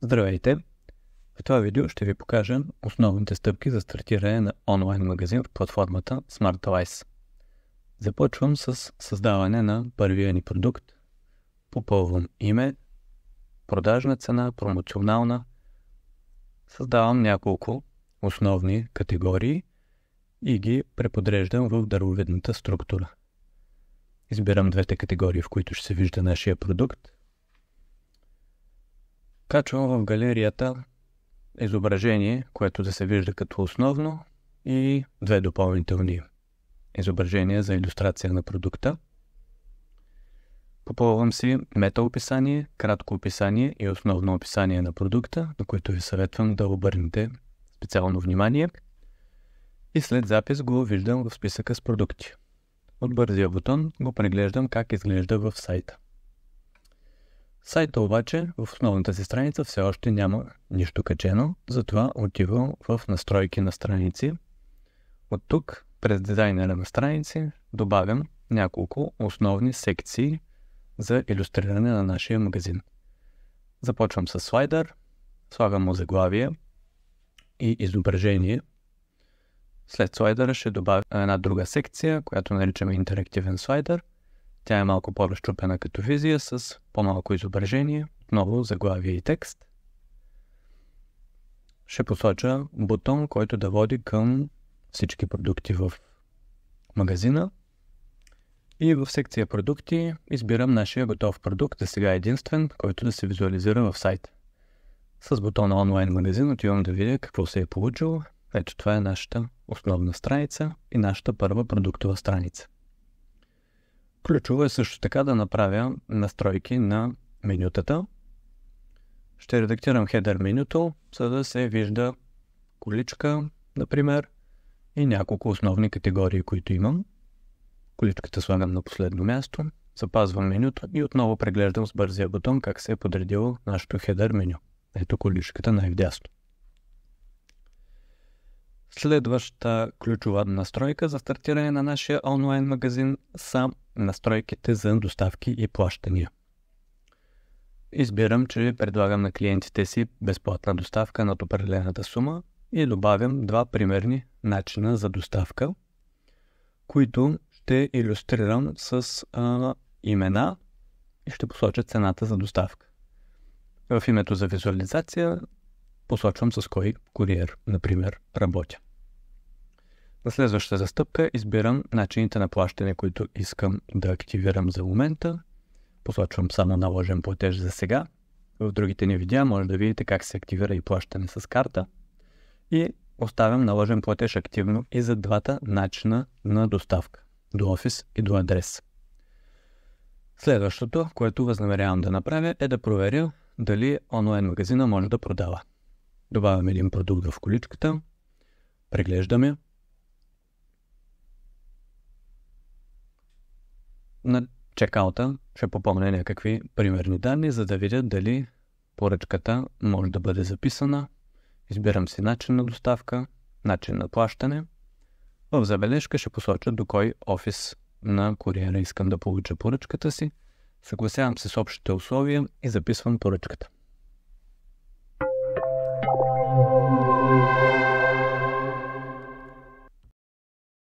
Здравейте! В това видео ще ви покажа основните стъпки за стартиране на онлайн магазин в платформата SmartAllies. Започвам с създаване на първия ни продукт. Попълвам име, продажна цена, промоционална. Създавам няколко основни категории и ги преподреждам в дървовидната структура. Избирам двете категории, в които ще се вижда нашия продукт. Качвам в галерията изображение, което да се вижда като основно, и две допълнителни изображения за илюстрация на продукта. Попълвам си метаописание, кратко описание и основно описание на продукта, на които ви съветвам да обърнете специално внимание. И след запис го виждам в списъка с продукти. От бързия бутон го преглеждам как изглежда в сайта. Сайта обаче в основната си страница все още няма нищо качено, затова отивам в настройки на страници. От тук, през дизайнера на страници, добавям няколко основни секции за илюстриране на нашия магазин. Започвам с слайдър, слагам му заглавие и изображение. След слайдъра ще добавя една друга секция, която наричаме интерактивен слайдър. Тя е малко по-разчупена като визия с по-малко изображение, отново заглавие и текст. Ще посоча бутон, който да води към всички продукти в магазина. И в секция продукти избирам нашия готов продукт, за сега единствен, който да се визуализира в сайта. С бутона онлайн магазин отивам да видя какво се е получило. Ето това е нашата основна страница и нашата първа продуктова страница. Ключово е също така да направя настройки на менютата. Ще редактирам хедър менюто, за да се вижда количка, например, и няколко основни категории, които имам. Количката слагам на последно място, запазвам менюто и отново преглеждам с бързия бутон как се е подредило нашето хедър меню. Ето количката най-вдясно. Следващата ключова настройка за стартиране на нашия онлайн магазин са настройките за доставки и плащания. Избирам, че предлагам на клиентите си безплатна доставка над определената сума и добавям два примерни начина за доставка, които ще илюстрирам с имена и ще посоча цената за доставка. В името за визуализация посочвам с кой куриер, например, работя. На следващата стъпка избирам начините на плащане, които искам да активирам за момента. Посочвам само наложен платеж за сега. В другите ни видеа може да видите как се активира и плащане с карта. И оставям наложен платеж активно и за двата начина на доставка. До офис и до адрес. Следващото, което възнамерявам да направя, е да проверя дали онлайн магазина може да продава. Добавям един продукт в количката, преглеждаме. На чекаута ще попълня някакви примерни данни, за да видя дали поръчката може да бъде записана. Избирам си начин на доставка, начин на плащане. В забележка ще посоча до кой офис на куриера искам да получа поръчката си. Съгласявам се с общите условия и записвам поръчката.